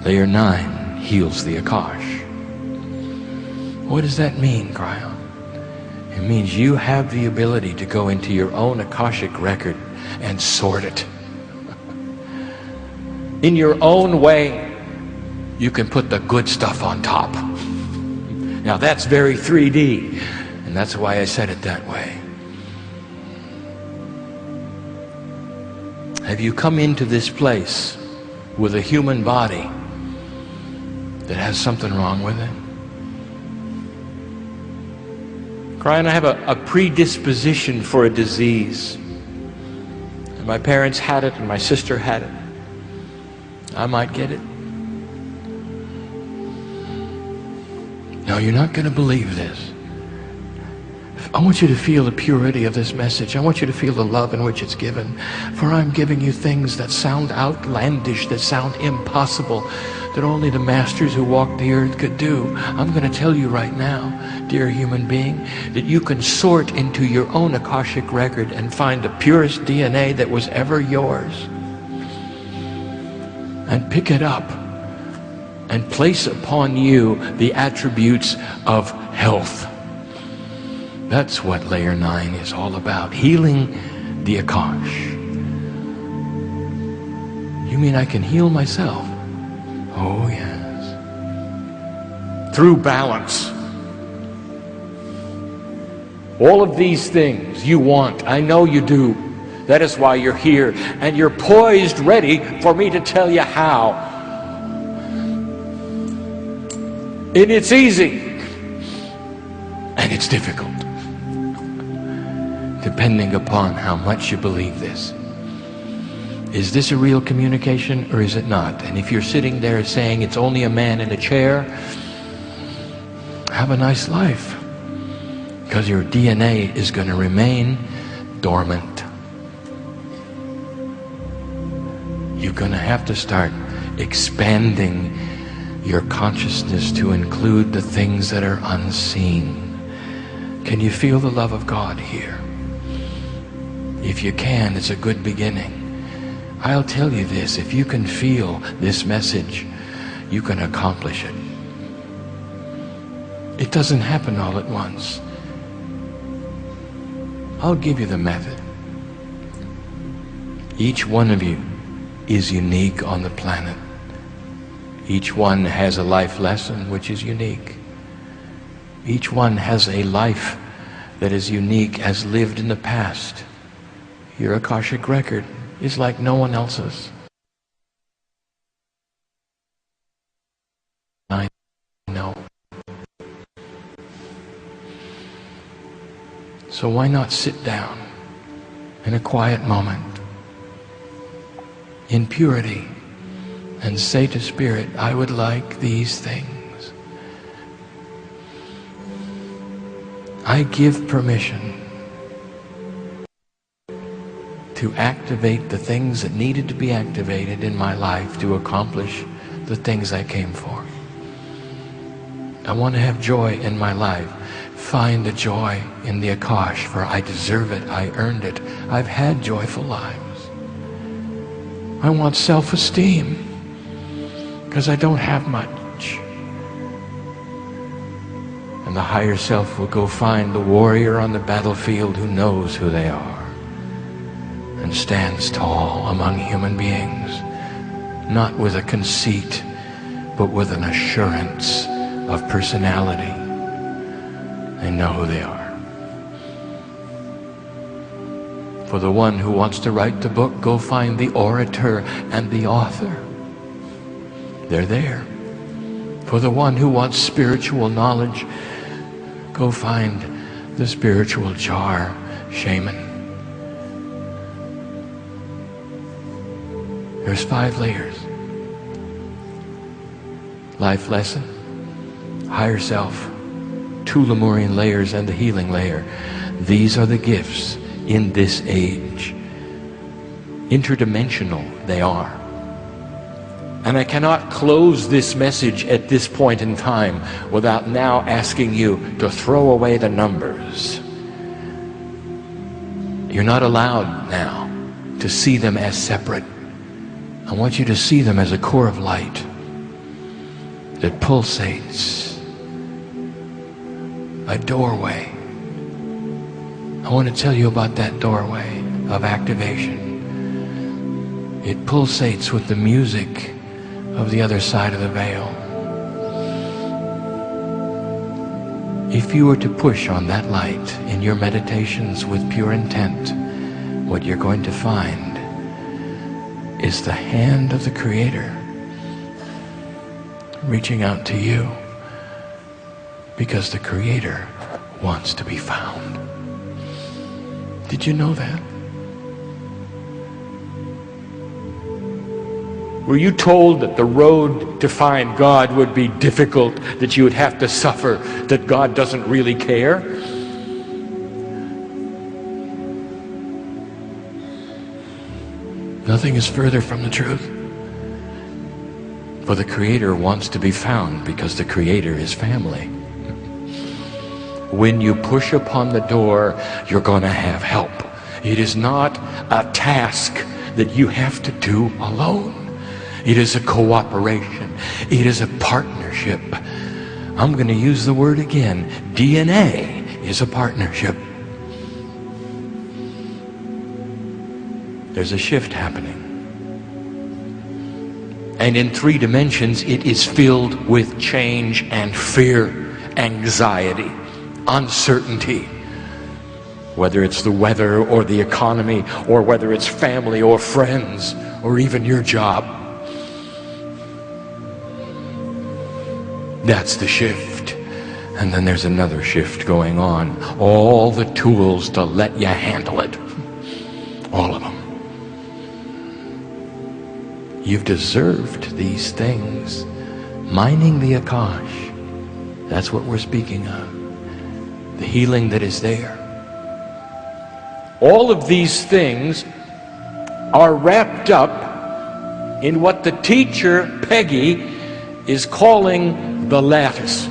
Layer 9 heals the Akash. What does that mean, Kryon? It means you have the ability to go into your own Akashic record and sort it. In your own way, you can put the good stuff on top. Now that's very 3D, and that's why I said it that way. Have you come into this place with a human body that has something wrong with it? Kryon, I have a predisposition for a disease. And my parents had it and my sister had it. I might get it. No, you're not going to believe this. I want you to feel the purity of this message. I want you to feel the love in which it's given. For I'm giving you things that sound outlandish, that sound impossible, that only the masters who walked the earth could do. I'm going to tell you right now, dear human being, that you can sort into your own Akashic record and find the purest DNA that was ever yours. And pick it up and place upon you the attributes of health. That's what layer 9 is all about, healing the Akash. You mean I can heal myself? Oh yes. Through balance. All of these things you want, I know you do. That is why you're here, and you're poised, ready for me to tell you how. And it's easy, and it's difficult, depending upon how much you believe this. Is this a real communication or is it not? And if you're sitting there saying it's only a man in a chair, have a nice life, because your DNA is going to remain dormant. You're going to have to start expanding your consciousness to include the things that are unseen. Can you feel the love of God here? If you can, it's a good beginning. I'll tell you this, if you can feel this message, you can accomplish it. It doesn't happen all at once. I'll give you the method. Each one of you is unique on the planet. Each one has a life lesson which is unique. Each one has a life that is unique as lived in the past. Your Akashic record is like no one else's. I know. So why not sit down in a quiet moment, in purity, and say to Spirit, I would like these things. I give permission to activate the things that needed to be activated in my life to accomplish the things I came for. I want to have joy in my life. Find the joy in the Akash, for I deserve it, I earned it. I've had joyful lives. I want self-esteem, because I don't have much. And the higher self will go find the warrior on the battlefield who knows who they are and stands tall among human beings, not with a conceit, but with an assurance of personality. They know who they are. For the one who wants to write the book, go find the orator and the author. They're there. For the one who wants spiritual knowledge, go find the spiritual jar shaman. There's 5 layers. Life lesson, higher self, 2 Lemurian layers, and the healing layer. These are the gifts in this age. Interdimensional they are. And I cannot close this message at this point in time without now asking you to throw away the numbers. You're not allowed now to see them as separate. I want you to see them as a core of light. that pulsates, a doorway. I want to tell you about that doorway of activation. It pulsates with the music of the other side of the veil. If you were to push on that light in your meditations with pure intent, what you're going to find is the hand of the Creator reaching out to you, because the Creator wants to be found. Did you know that? Were you told that the road to find God would be difficult, that you would have to suffer, that God doesn't really care? Nothing is further from the truth. For the Creator wants to be found, because the Creator is family. When you push upon the door, you're going to have help. It is not a task that you have to do alone. It is a cooperation. It is a partnership. I'm going to use the word again. DNA is a partnership. There's a shift happening. And in 3 dimensions, it is filled with change and fear, anxiety, uncertainty. Whether it's the weather or the economy, or whether it's family or friends, or even your job. That's the shift. And then there's another shift going on. All the tools to let you handle it. All of them. You've deserved these things. Mining the Akash. That's what we're speaking of. The healing that is there. All of these things are wrapped up in what the teacher, Peggy, is calling the lattice.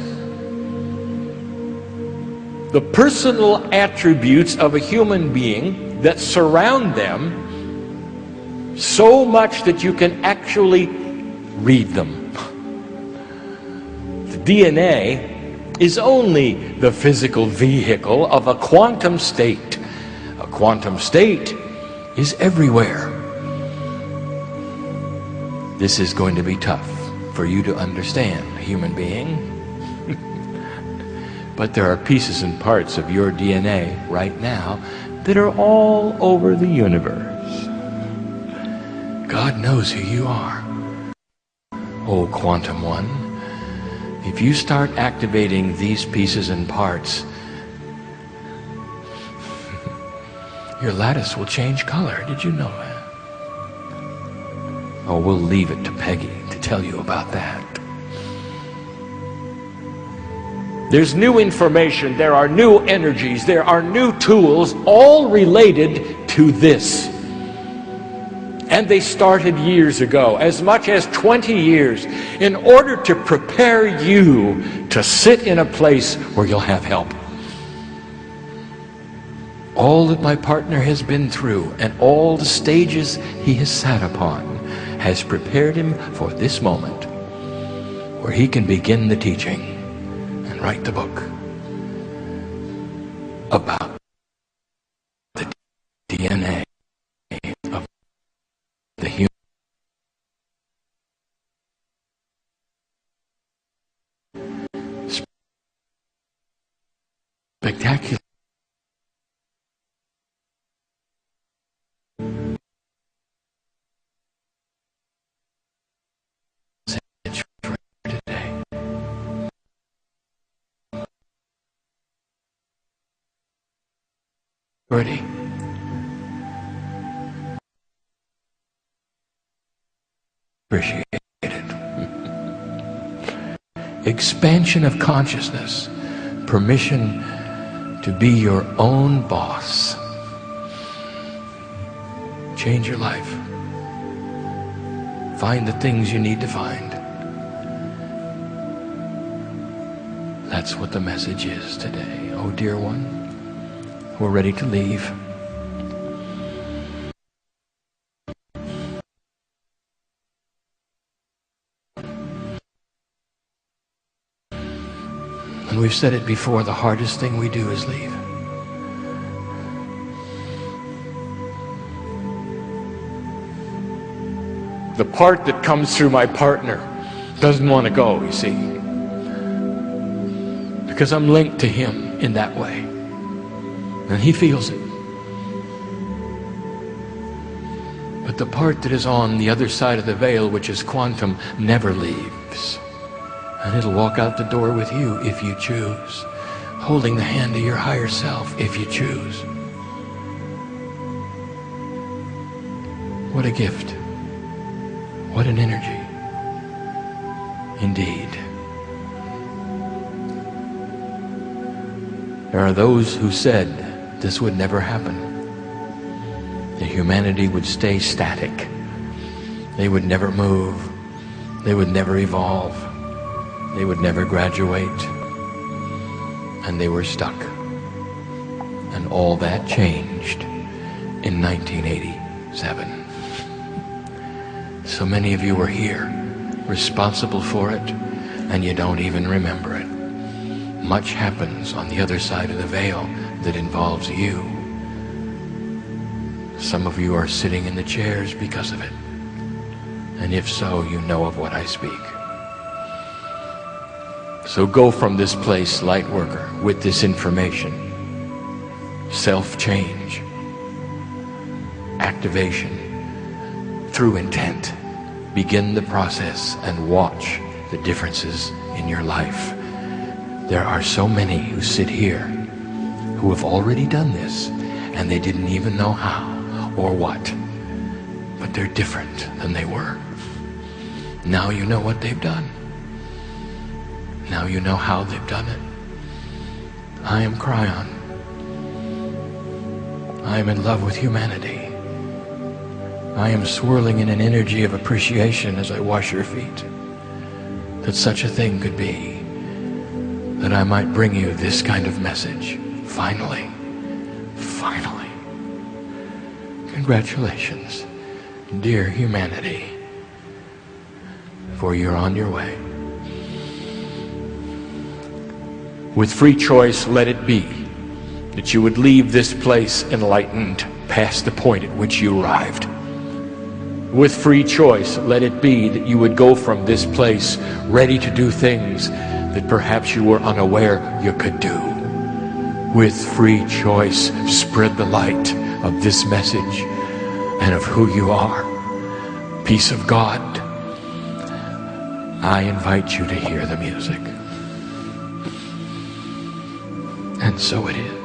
The personal attributes of a human being that surround them so much that you can actually read them. The DNA is only the physical vehicle of a quantum state. A quantum state is everywhere. This is going to be tough for you to understand, human being. But there are pieces and parts of your DNA right now that are all over the universe. God knows who you are. Oh, Quantum One, if you start activating these pieces and parts, your lattice will change color. Did you know that? Oh, we'll leave it to Peggy to tell you about that. There's new information, there are new energies, there are new tools, all related to this. And they started years ago, as much as 20 years, in order to prepare you to sit in a place where you'll have help. All that my partner has been through and all the stages he has sat upon has prepared him for this moment where he can begin the teaching and write the book about the DNA of the human. Spectacular. Today. Ready. Appreciate it. Expansion of consciousness. Permission to be your own boss. Change your life. Find the things you need to find. That's what the message is today. Oh, dear one, we're ready to leave. And we've said it before, the hardest thing we do is leave. The part that comes through my partner doesn't want to go, you see. Because I'm linked to him in that way. And he feels it. But the part that is on the other side of the veil, which is quantum, never leaves. And it'll walk out the door with you if you choose, holding the hand of your higher self if you choose. What a gift. What an energy. Indeed. There are those who said this would never happen. That humanity would stay static. They would never move. They would never evolve. They would never graduate. And they were stuck. And all that changed in 1987. So many of you were here, responsible for it, and you don't even remember it. Much happens on the other side of the veil that involves you. Some of you are sitting in the chairs because of it. And if so, you know of what I speak. So go from this place, light worker, with this information. Self-change. Activation. Through intent. Begin the process and watch the differences in your life. There are so many who sit here who have already done this and they didn't even know how or what. But they're different than they were. Now you know what they've done. Now you know how they've done it. I am Kryon. I am in love with humanity. I am swirling in an energy of appreciation as I wash your feet. That such a thing could be. That I might bring you this kind of message. Finally. Finally. Congratulations, dear humanity. For you're on your way. With free choice, let it be that you would leave this place enlightened past the point at which you arrived. With free choice, let it be that you would go from this place ready to do things that perhaps you were unaware you could do. With free choice, spread the light of this message and of who you are. Peace of God. I invite you to hear the music. And so it is.